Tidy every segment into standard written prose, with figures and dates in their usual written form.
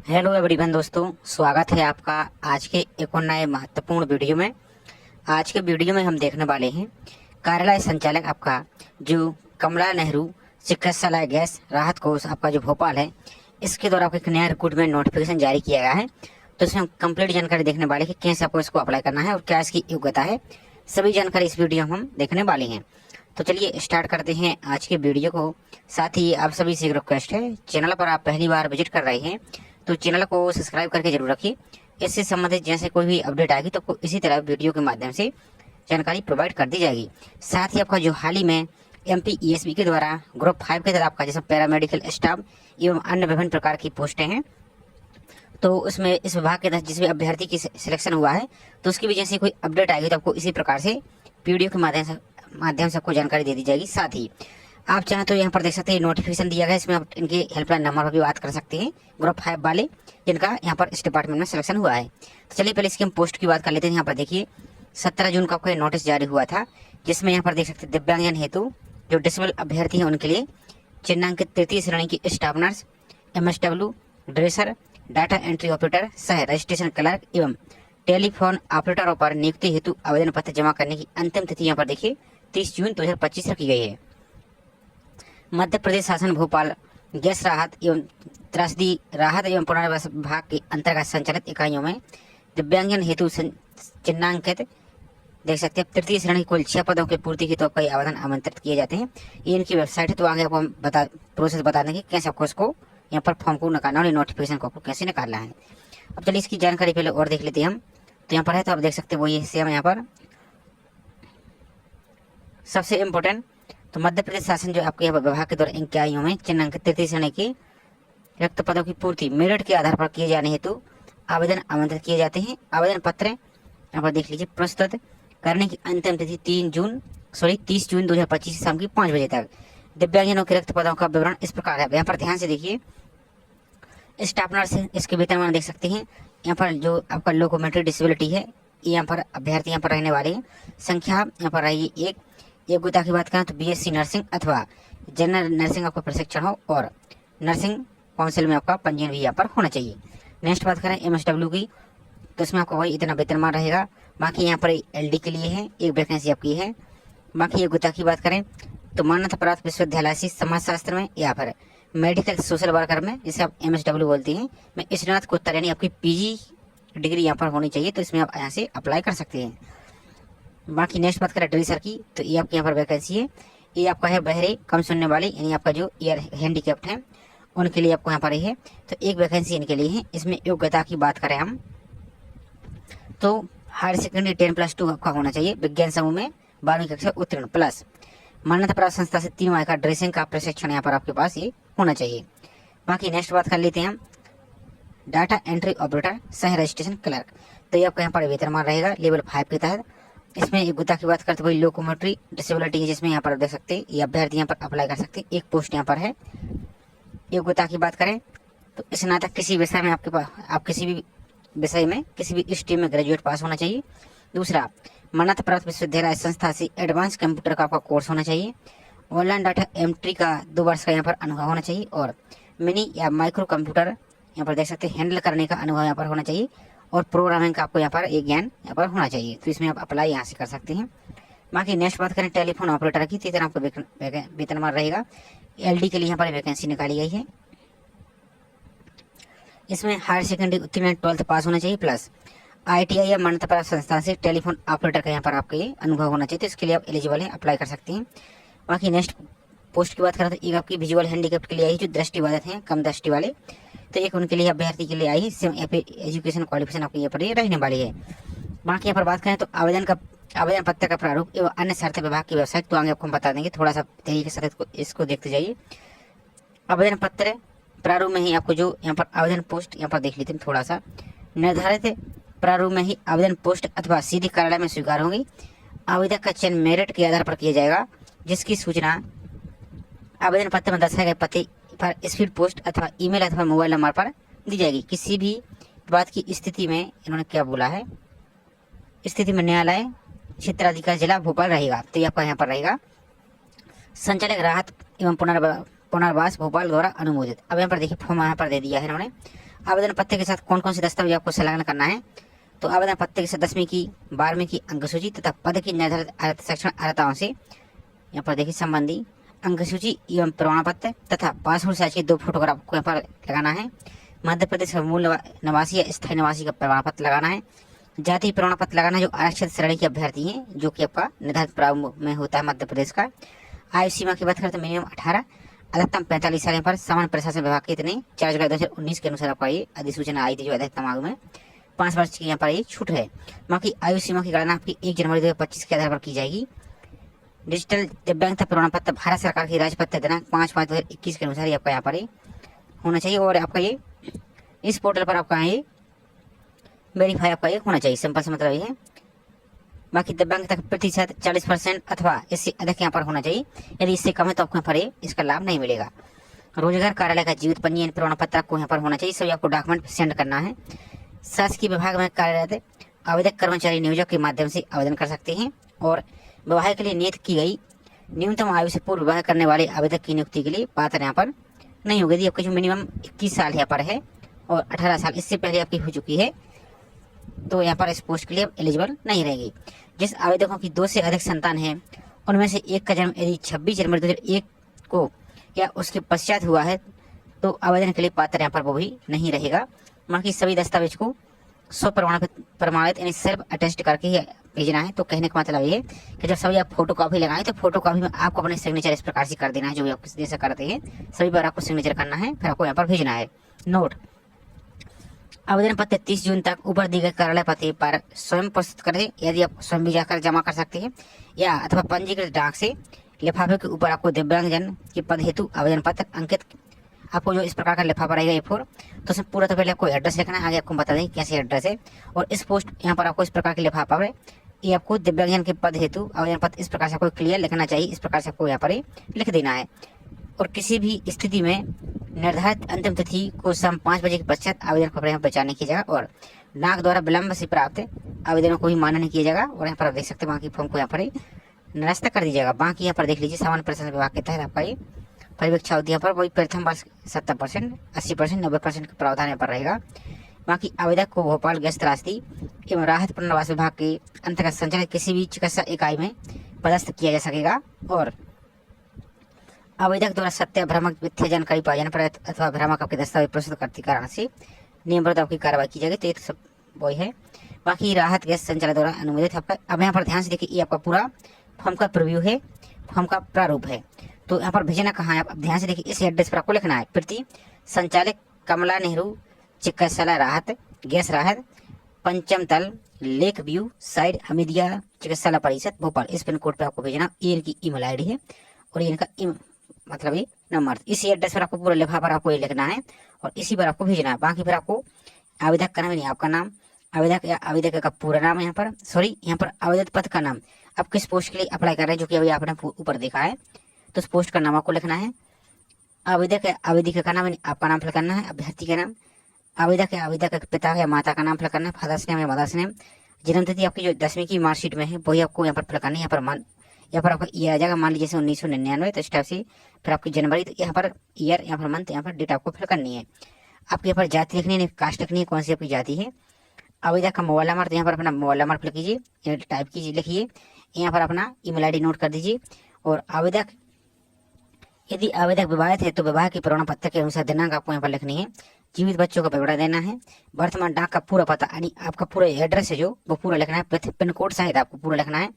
Hello everyone दोस्तों, स्वागत है आपका आज के एक और नए महत्वपूर्ण वीडियो में। आज के वीडियो में हम देखने वाले हैं कार्यालय संचालक आपका जो कमला नेहरू चिकित्सालय गैस राहत कोष आपका जो भोपाल है, इसके द्वारा आपको एक नया रिक्रूटमेंट नोटिफिकेशन जारी किया गया है। तो इसमें हम कंप्लीट जानकारी देखने वाले हैं कि कैसे आपको इसको अप्लाई करना है और क्या इसकी योग्यता है। सभी जानकारी इस वीडियो में हम देखने वाले हैं। तो चलिए स्टार्ट करते हैं आज के वीडियो को। साथ ही आप सभी से एक रिक्वेस्ट है, चैनल पर आप पहली बार विजिट कर रहे हैं तो चैनल को सब्सक्राइब करके जरूर रखिए। इससे संबंधित जैसे कोई भी अपडेट आएगी तो आपको इसी तरह वीडियो के माध्यम से जानकारी प्रोवाइड कर दी जाएगी। साथ ही आपका जो हाल ही में MPESB के द्वारा ग्रुप 5 के तहत आपका जैसे पैरामेडिकल स्टाफ एवं अन्य विभिन्न प्रकार की पोस्टें हैं, तो उसमें इस विभाग के तहत जिस भी अभ्यर्थी की सिलेक्शन हुआ है तो उसकी भी जैसे कोई अपडेट आएगी तो आपको इसी प्रकार से वीडियो के माध्यम से आपको जानकारी दे दी जाएगी। साथ ही आप चाहें तो यहाँ पर देख सकते हैं नोटिफिकेशन दिया गया है, इसमें आप इनके हेल्पलाइन नंबर पर भी बात कर सकते हैं, ग्रुप 5 वाले जिनका यहाँ पर इस डिपार्टमेंट में सिलेक्शन हुआ है। तो चलिए पहले इसकी हम पोस्ट की बात कर लेते हैं। यहाँ पर देखिए 17 जून को आपको नोटिस जारी हुआ था, जिसमें यहाँ पर देख सकते हैं दिव्यांगजन हेतु जो डिसेबल अभ्यर्थी हैं उनके लिए चिन्हांकित तृतीय श्रेणी की staff nurse, MSW dresser, data entry operator सह रजिस्ट्रेशन क्लर्क एवं टेलीफोन ऑपरेटरों पर नियुक्ति हेतु आवेदन पत्र जमा करने की अंतिम तिथि यहाँ पर देखिए 30 जून 2025 रखी गई है। मध्य प्रदेश शासन भोपाल गैस राहत एवं त्रासदी राहत एवं पुनर्वास विभाग के अंतर्गत संचालित इकाइयों में दिव्यांगजन हेतु चिन्हांकित देख सकते हैं तृतीय श्रेणी कुल 6 पदों की पूर्ति के तो कई आवेदन आमंत्रित किए जाते हैं। ये इनकी वेबसाइट है, तो आगे आपको हम प्रोसेस बता देंगे कैसे आपको इसको यहाँ पर फॉर्म को निकालना और नोटिफिकेशन को आपको कैसे निकालना है। अब चलिए इसकी जानकारी पहले और देख लेते हैं हम। तो यहाँ पर है तो आप देख सकते हैं वो ये सेम यहाँ पर सबसे इम्पोर्टेंट तो मध्य प्रदेश शासन जो आपके विभाग के द्वारा इकाइयों में चिन्हांकित तृतीय श्रेणी की रिक्त पदों की पूर्ति मेरिट के आधार पर किए जाने हेतु आवेदन आमंत्रित किए जाते हैं। आवेदन पत्र यहाँ पर देख लीजिए प्रस्तुत करने की अंतिम तिथि 30 जून 2025 शाम की 5 बजे तक। दिव्यांगजनों के रिक्त पदों का विवरण इस प्रकार है। यहाँ पर ध्यान से देखिए स्टाफ नर्स इसके वेतनमान देख सकते हैं। यहाँ पर जो आपका लोकोमेट्री डिसेबिलिटी है यहाँ पर अभ्यर्थी यहाँ पर रहने वाले हैं। संख्या यहाँ पर रहेगी एक। योग्यता की बात करें तो BSc नर्सिंग अथवा जनरल नर्सिंग आपका प्रशिक्षण हो और नर्सिंग काउंसिल में आपका पंजीयन भी यहाँ पर होना चाहिए। नेक्स्ट बात करें MSW की, तो इसमें आपको वही इतना वेतनमान रहेगा। बाकी यहाँ पर LD के लिए है, एक वैकेंसी आपकी है। बाकी योग्यता की बात करें तो मान्यता प्राप्त विश्वविद्यालय से समाजशास्त्र में या फिर मेडिकल सोशल वर्कर में, जिसे आप MSW बोलते हैं, में स्नातकोत्तर यानी आपकी PG डिग्री यहाँ पर होनी चाहिए। तो इसमें आप यहाँ से अप्लाई कर सकते हैं। बाकी नेक्स्ट बात करें ड्रेसर की, तो ये आपके यहाँ पर वैकेंसी है। ये आपका है बहरे कम सुनने वाले यानी आपका जो ईयर हैंडीकैप्ड है उनके लिए आपको यहाँ पर है। तो एक वैकेंसी इनके लिए है। इसमें योग्यता की बात करें हम तो हायर सेकेंडरी 10+2 आपका होना चाहिए। विज्ञान समूह में 12वीं कक्षा उत्तीर्ण प्लस मान्यता प्राप्त संस्था से 3 माह का ड्रेसिंग का प्रशिक्षण यहाँ पर आपके पास ये होना चाहिए। बाकी नेक्स्ट बात कर लेते हैं हम डाटा एंट्री ऑपरेटर सह रजिस्ट्रेशन क्लर्क, तो ये आपका यहाँ पर वेतनमान रहेगा लेवल 5 के तहत। इसमें योग्यता की बात करते हुए लोकोमोटरी डिसेबिलिटी है, जिसमें यहाँ पर देख सकते हैं ये अभ्यर्थी यहाँ पर अप्लाई कर सकते हैं। एक पोस्ट यहाँ पर है। योग्यता की बात करें तो स्नातक किसी विषय में आपके पास आप किसी भी विषय में किसी भी स्ट्रीम में ग्रेजुएट पास होना चाहिए। दूसरा मान्यता प्राप्त विश्वविद्यालय संस्था से एडवांस कंप्यूटर का आपका कोर्स होना चाहिए। ऑनलाइन डाटा एंट्री का 2 वर्ष का यहाँ पर अनुभव होना चाहिए और मिनी या माइक्रो कंप्यूटर यहाँ पर देख सकते हैं हैंडल करने का अनुभव यहाँ पर होना चाहिए और प्रोग्रामिंग का आपको यहाँ पर एक ज्ञान यहाँ पर होना चाहिए। तो इसमें आप अप्लाई यहाँ से कर सकते हैं। बाकी नेक्स्ट बात करें टेलीफोन ऑपरेटर की, तो इतना आपको वेतनमान रहेगा। LD के लिए यहाँ पर वैकेंसी निकाली गई है। इसमें हायर सेकेंडरी उत्तीर्ण 12th पास होना चाहिए प्लस ITI या मान्यता प्राप्त संस्थान से टेलीफोन ऑपरेटर का यहाँ पर आपका ये अनुभव होना चाहिए। तो इसके लिए आप एलिजिबल हैं, अप्लाई कर सकते हैं। बाकी नेक्स्ट पोस्ट की बात करें तो एक आपकी विजुअल हैंडीकैप्ड के लिए आई जो दृष्टिबाधित हैं, कम दृष्टि वाले, तो एक उनके लिए अभ्यर्थी के लिए आई है। यहाँ पे एजुकेशन क्वालिफिकेशन आपकी यहाँ पर ये रहने वाली है। बाकी यहाँ पर बात करें तो आवेदन पत्र का प्रारूप एवं अन्य शर्त विभाग की वेबसाइट, तो आगे आपको हम बता देंगे। थोड़ा सा तरीके के साथ इसको देखते जाइए। आवेदन पत्र प्रारूप में ही आपको जो यहाँ पर आवेदन पोस्ट यहाँ पर देख लेते हैं थोड़ा सा निर्धारित प्रारूप में ही आवेदन पोस्ट अथवा सीधी कार्यालय में स्वीकार होंगी। आवेदक का चयन मेरिट के आधार पर किया जाएगा, जिसकी सूचना आवेदन पत्र में दर्शाए गए पते पर स्पीड पोस्ट अथवा ईमेल अथवा मोबाइल नंबर पर दी जाएगी। किसी भी बात की स्थिति में इन्होंने क्या बोला है, स्थिति में न्यायालय क्षेत्राधिकारी जिला भोपाल रहेगा। तो ये आपका यहाँ पर रहेगा। संचालक राहत एवं पुनर्वास भोपाल द्वारा अनुमोदित। अब यहाँ पर देखिए फॉर्म यहाँ पर दे दिया है इन्होंने। आवेदन पत्र के साथ कौन कौन से दस्तावेज आपको संलग्न करना है, तो आवेदन पत्र के साथ 10वीं की 12वीं की अंक सूची तथा पद की निर्धारित आरक्षण अर्हताओं से यहाँ पर देखिए संबंधी अंक सूची एवं प्रमाण पत्र तथा पासपोर्ट साइज के 2 फोटोग्राफ को यहाँ पर लगाना है। मध्य प्रदेश का मूल निवासी या स्थायी निवासी का प्रमाण पत्र लगाना है। जाति प्रमाण पत्र लगाना है जो आरक्षित श्रेणी के अभ्यर्थी हैं, जो कि आपका निर्धारित प्रारूप में होता है मध्य प्रदेश का। आयु सीमा की बात करें तो मिनिमम 18, अधिकतम 45 साल पर सामान्य प्रशासन विभाग के इतने 4 जुलाई 2019 के अनुसार आपका ये अधिसूचना आई थी जो अधिकतम आयु में 5 वर्ष की यहाँ पर ये छूट है। बाकी आयु सीमा की गणना आपकी 1 जनवरी 2025 के आधार पर की जाएगी। डिजिटल दिव्यांगता प्रमाण पत्र भारत सरकार की राजपत्र दिनांक 5/5/2021 के अनुसार आपका यहाँ पर होना चाहिए और आपका ये इस पोर्टल पर आपका ये वेरीफाई आपका ये होना चाहिए। सिंपल से मतलब ये है। बाकी दिव्यांगता का प्रतिशत 40% अथवा इससे अधिक यहाँ पर होना चाहिए। यदि इससे कम है तो आपको यहाँ पर इसका लाभ नहीं मिलेगा। रोजगार कार्यालय का जीवित पंजीयन प्रमाण पत्र आपको यहाँ पर होना चाहिए। सभी आपको डॉक्यूमेंट सेंड करना है। शासकीय विभाग में कार्यरत आवेदक कर्मचारी नियोजक के माध्यम से आवेदन कर सकते हैं और विवाह के लिए नियुक्त की गई न्यूनतम आयु से पूर्व विवाह करने वाले आवेदक की नियुक्ति के लिए पात्र यहाँ पर नहीं होगी। यदि आपकी जो मिनिमम 21 साल यहाँ पर है और 18 साल इससे पहले आपकी हो चुकी है तो यहाँ पर इस पोस्ट के लिए एलिजिबल नहीं रहेगी। जिस आवेदकों की 2 से अधिक संतान है उनमें से एक का जन्म यदि 26 जनवरी 2001 को या उसके पश्चात हुआ है तो आवेदन के लिए पात्र यहाँ पर वो भी नहीं रहेगा। बाकी सभी दस्तावेज को प्रमाणित यानी सेल्फ अटेस्ट करके ही भेजना है। तो कहने का मतलब ये कि जब सभी आप फोटो कॉपी लगाएं तो फोटो कॉपी में आपको अपने सिग्नेचर इस प्रकार से कर देना है, जो भी आप जैसा करते हैं सभी पर आपको सिग्नेचर करना है, फिर आपको यहाँ पर भेजना है। नोट, आवेदन पत्र 30 जून तक ऊपर दिए गए कार्यालय पते पर स्वयं प्रस्तुत करें। यदि आप स्वयं भी जाकर जमा कर सकते हैं या अथवा पंजीकृत डाक से लिफाफे के ऊपर आपको दिव्यांगजन के पद हेतु आवेदन पत्र अंकित आपको जो इस प्रकार का लिफाफा रहेगा A4 तो उसमें पूरा तो पहले आपको एड्रेस लिखना है। आगे आपको बता दें कैसे एड्रेस है। और इस पोस्ट यहाँ पर आपको इस प्रकार के लिफाफा है, ये आपको दिव्यांगजन के पद हेतु आवेदन पत्र इस प्रकार से आपको क्लियर लिखना चाहिए। इस प्रकार से आपको यहाँ पर लिख देना है। और किसी भी स्थिति में निर्धारित अंतिम तिथि को शाम 5 बजे के पश्चात आवेदन को यहाँ पहचान नहीं किया जाएगा और डाक द्वारा विलंब से प्राप्त आवेदनों को भी मान्य नहीं किया जाएगा। और यहाँ पर आप देख सकते हैं बाकी फॉर्म को यहाँ पर निरस्त कर दीजिएगा। बाकी यहाँ पर देख लीजिए सामान्य प्रशासन विभाग के तहत आपका ये परीक्षा होती है। यहाँ पर वही प्रथम वर्ष 70%, 80%, 90% का प्रावधान यहाँ पर रहेगा। बाकी आवेदक को भोपाल गैस त्रासदी एवं राहत पुनर्वास विभाग के अंतर्गत संचालित किसी भी चिकित्सा इकाई में पदस्थ किया जा सकेगा। और आवेदक द्वारा सत्य भ्रामक मिथ्या जानकारी पाए जाने पर अथवा भ्रामक आपके दस्तावेज प्रस्तुत करते कारण से नियमबद्ध आपकी कार्रवाई की जाएगी। तो ये तो सब वही है। बाकी राहत गैस संचालक द्वारा अनुमोदित आपका। अब यहाँ पर ध्यान से देखिए, ये आपका पूरा फॉर्म का प्रीव्यू है, फॉर्म का प्रारूप है। तो यहाँ पर भेजना कहाँ है, आप ध्यान से देखिए, इस एड्रेस पर आपको लिखना है। प्रति संचालक कमला नेहरू चिकित्सालय राहत गैस राहत, पंचम तल, लेक व्यू साइड, हमीदिया चिकित्सालय परिषद भोपाल। इस पिन कोड पर आपको भेजना। ये इनकी ईमेल आईडी है और ये इनका मतलब ये नंबर। इसी एड्रेस पर आपको पूरा लिफाफा पर आपको ये लिखना है और इसी पर आपको भेजना है। बाकी फिर आपको आवेदक का नाम यानी आपका नाम, आवेदक या आवेदक का पूरा नाम, यहाँ पर यहाँ पर आवेदन पत्र का नाम, आप किस पोस्ट के लिए अप्लाई कर रहे हैं जो कि अभी आपने ऊपर देखा है, तो उस पोस्ट का नाम आपको लिखना है। आवेदक या आवेदिका का नाम यानी आपका नाम फिल करना है, अभ्यर्थी का नाम, आवेदक या आवेदक के पिता या माता का नाम फिल करना है, फादर्स नेम या मदर्स नेम, जन्म तिथि आपकी जो 10वीं की मार्कशीट में है वही आपको यहाँ पर फिल करनी है। यहाँ पर आपका ईयर आ जाएगा, मान लीजिए जैसे 1999, तो इस टाइप से फिर आपकी जनवरी, तो यहाँ पर ईयर, यहाँ पर मंथ, यहाँ पर डेट आपको फिल करनी है। आपके यहाँ पर जाति लिखनी है, कास्ट लिखनी है, कौन सी आपकी जाति है। आवेदक का मोबाइल नंबर, तो यहाँ पर अपना मोबाइल नंबर फिल कीजिए, टाइप कीजिए, लिखिए, यहाँ पर अपना ईमेल आईडी नोट कर दीजिए। और आवेदक यदि आवेदक विवाहित है तो विवाह के प्रमाण पत्र के अनुसार दिनांक आपको यहाँ पर लिखनी है। जीवित बच्चों का विवरण देना है। वर्तमान डाक का पूरा पता यानी आपका पूरा एड्रेस है जो वो पूरा लिखना है। पिन कोड सहित आपको पूरा लिखना है।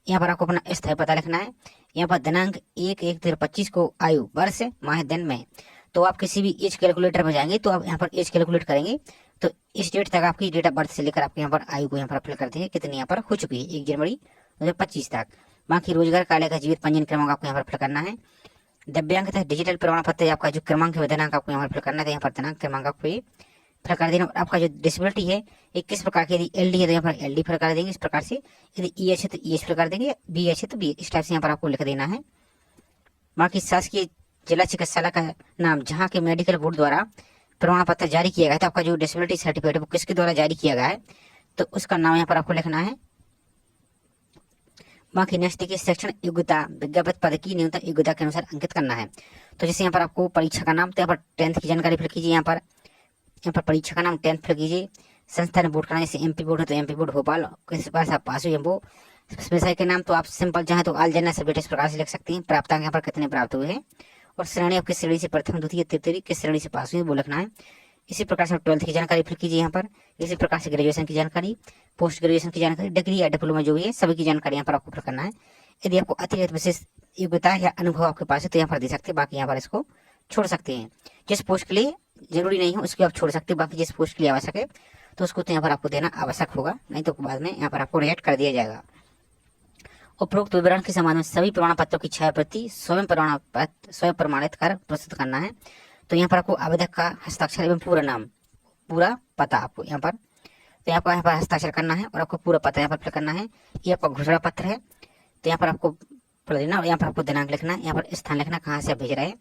यहाँ पर आपको अपना स्थायी पता लिखना है। यहाँ पर दिनांक 1/1/2025 को आयु वर्ष माह दिन में, तो आप किसी भी एज कैलकुलेटर में जाएंगे तो आप यहाँ पर एज कैलकुलेट करेंगे तो इस डेट तक आपकी डेट ऑफ बर्थ से लेकर आपके यहाँ पर आयु को यहाँ पर फिल करते हैं कितनी यहाँ पर हो चुकी है 1 जनवरी 2025 तक। बाकी रोजगार कार्यालय का जीवित पंजीयन क्रमांक आपको यहाँ पर फिल करना है। दिव्यांगता डिजिटल प्रमाण पत्र आपका जो क्रमांक है दिनांक आपको यहाँ पर फिल करना है। यहाँ पर दिनांक क्रमांक आपको ये फिल कर देना। और आपका जो डिसेबिलिटी है ये किस प्रकार की, यदि LD है तो यहाँ पर LD फिल कर देंगे इस प्रकार से, यदि EH है तो EH फिल कर देंगे, BH है तो BH, इस टाइप से यहाँ पर आपको लिख देना है। बाकी शासकीय जिला चिकित्सालय का नाम जहाँ के मेडिकल बोर्ड द्वारा प्रमाण पत्र जारी किया गया है, तो आपका जो डिसेबिलिटी सर्टिफिकेट है वो किसके द्वारा जारी किया गया है तो उसका नाम यहाँ पर आपको लिखना है। बाकी नेक्स्ट देखिए, सेक्शन योग्यता विज्ञापित पद की न्यूनतम योग्यता के अनुसार अंकित करना है। तो जैसे यहाँ पर आपको परीक्षा का नाम, तो यहाँ पर 10th की जानकारी फिल कीजिए, यहाँ पर यहाँ पर परीक्षा का नाम 10th फिल कीजिए। संस्थान बोर्ड का नाम, जैसे MP बोर्ड है तो MP बोर्ड भोपाल, किस बार से आप पास हुए वो। व्यवसाय के नाम तो आप सिंपल चाहे तो ऑल जनरल सब्जेक्ट इस प्रकार से लिख सकते हैं। प्राप्तांक यहाँ पर कितने प्राप्त हुए हैं, और श्रेणी आपकी श्रेणी से प्रथम द्वितीय तृतीय किस श्रेणी से पास हुई वो लिखना है। इसी प्रकार से 12th की जानकारी फिल कीजिए यहाँ पर। इसी प्रकार से ग्रेजुएशन की जानकारी, पोस्ट ग्रेजुएशन की जानकारी, डिग्री या डिप्लोमा जो भी है सभी की जानकारी यहाँ पर आपको फिल करना है। यदि आपको अतिरिक्त विशेष योग्यता या अनुभव आपके पास है तो यहाँ पर दे सकते हैं, बाकी यहाँ पर इसको छोड़ सकते हैं। जिस पोस्ट के लिए जरूरी नहीं हो उसको आप छोड़ सकते हैं, बाकी जिस पोस्ट के लिए आवश्यक है तो उसको तो यहाँ पर आपको देना आवश्यक होगा, नहीं तो बाद में यहाँ पर आपको रिजेक्ट कर दिया जाएगा। उपरोक्त विवरण के संबंध में सभी प्रमाण पत्रों की छायाप्रति स्वयं प्रमाणित कर प्रस्तुत करना है। तो यहाँ पर आपको आवेदक का हस्ताक्षर एवं पूरा नाम, पूरा पता आपको यहाँ पर, तो यहाँ पर हस्ताक्षर करना है और आपको पूरा पता यहाँ पर फिल करना है। ये आपका घोषणा पत्र है, तो यहाँ पर आपको पढ़ लेना और यहाँ पर आपको दिनांक लिखना है, यहाँ पर स्थान लिखना कहाँ से आप भेज रहे हैं,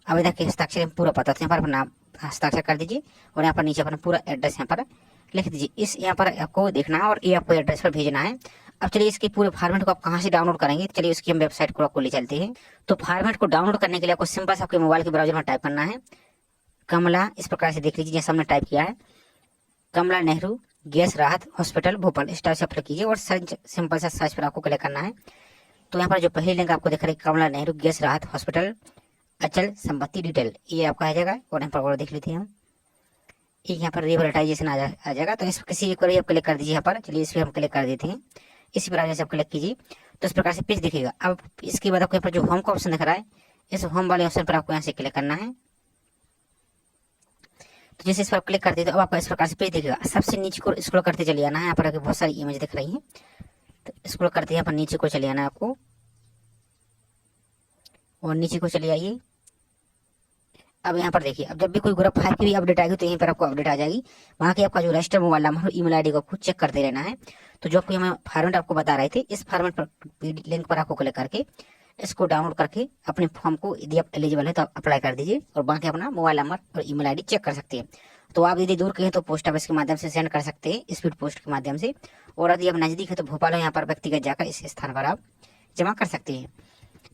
आवेदक के हस्ताक्षर एवं पूरा पता, तो यहाँ पर नाम हस्ताक्षर कर दीजिए और यहाँ पर नीचे अपना पूरा एड्रेस यहाँ पर लिख दीजिए। इस यहाँ पर आपको देखना है और ये आपको एड्रेस पर भेजना है। अब चलिए इसके पूरे फॉर्मेट को आप कहाँ से डाउनलोड करेंगे, चलिए उसकी हम वेबसाइट को आपको ले चलते हैं। तो फॉर्मेट को डाउनलोड करने के लिए आपको सिंपल से आपके मोबाइल के ब्राउजर में टाइप करना है कमला, इस प्रकार से देख लीजिए जैसे हमने टाइप किया है, कमला नेहरू गैस राहत हॉस्पिटल भोपाल, इस टाइप से आप कीजिए और सिंपल सा सर्च पर आपको क्लिक करना है। तो यहाँ पर जो पहली लिंक आपको दिख रही है कमला नेहरू गैस राहत हॉस्पिटल अचल संपत्ति डिटेल, ये आपका आ जाएगा। और यहाँ पर और देख लेते हैं हम, एक यहाँ पर रिवोल्टाइजेशन आ जाएगा, तो इस किसी एक पर आप क्लिक कर दीजिए यहाँ पर। चलिए इस पर हम क्लिक कर देते हैं, इसी प्रकार से आप क्लिक कीजिए तो इस प्रकार से पेज दिखेगा। अब इसके बाद आपको यहाँ पर जो होम का ऑप्शन दिख रहा है, इस होम वाले ऑप्शन पर आपको यहाँ से क्लिक करना है। तो जैसे इस पर क्लिक करते हैं तो अब आपको इस प्रकार से पेज दिखेगा। सबसे नीचे को स्क्रॉल करते चलिए आना है, यहाँ पर बहुत सारी इमेज दिख रही है, तो स्क्रॉल करते यहाँ पर नीचे को चले आना है आपको, और नीचे को चले आइए। अब यहाँ पर देखिए, अब जब भी कोई ग्रुप 5 की भी अपडेट आएगी तो यहीं पर आपको अपडेट आ जाएगी। वहाँ की आपका जो रजिस्टर मोबाइल नंबर और ईमेल आईडी को आपको चेक करते रहना है। तो जो आपको मैं फॉर्मेट आपको बता रहे थे, इस फॉर्मेट पर लिंक पर आपको क्लिक करके इसको डाउनलोड करके अपने फॉर्म को यदि आप एलिजिबल है तो आप अप्लाई कर दीजिए और बाकी अपना मोबाइल नंबर और ईमेल आईडी चेक कर सकते हैं। तो आप यदि दूर के हैं तो पोस्ट ऑफिस के माध्यम से सेंड कर सकते हैं, स्पीड पोस्ट के माध्यम से, और यदि आप नजदीक है तो भोपाल यहाँ पर व्यक्तिगत जाकर इस स्थान पर आप जमा कर सकते हैं।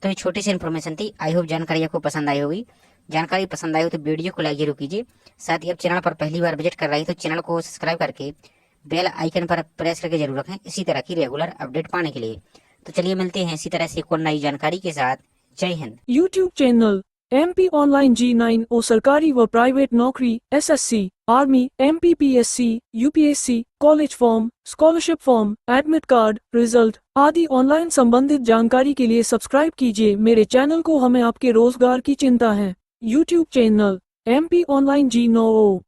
तो ये छोटी सी इन्फॉर्मेशन थी, आई होप जानकारी आपको पसंद आई होगी। जानकारी पसंद आई हो तो वीडियो को लाइक जरूर कीजिए। साथ ही आप चैनल पर पहली बार विजिट कर रहे हैं तो चैनल को सब्सक्राइब करके बेल आइकन पर प्रेस करके जरूर रखें इसी तरह की रेगुलर अपडेट पाने के लिए। तो चलिए मिलते हैं इसी तरह से एक और नई जानकारी के साथ। जय Hind. YouTube channel MP online G9 और सरकारी व प्राइवेट नौकरी, SSC, army, MPPSC, UPSC, college form, scholarship form, admit card, result आदि ऑनलाइन संबंधित जानकारी के लिए सब्सक्राइब कीजिए मेरे चैनल को। हमें आपके रोजगार की चिंता है। YouTube channel MP online G9।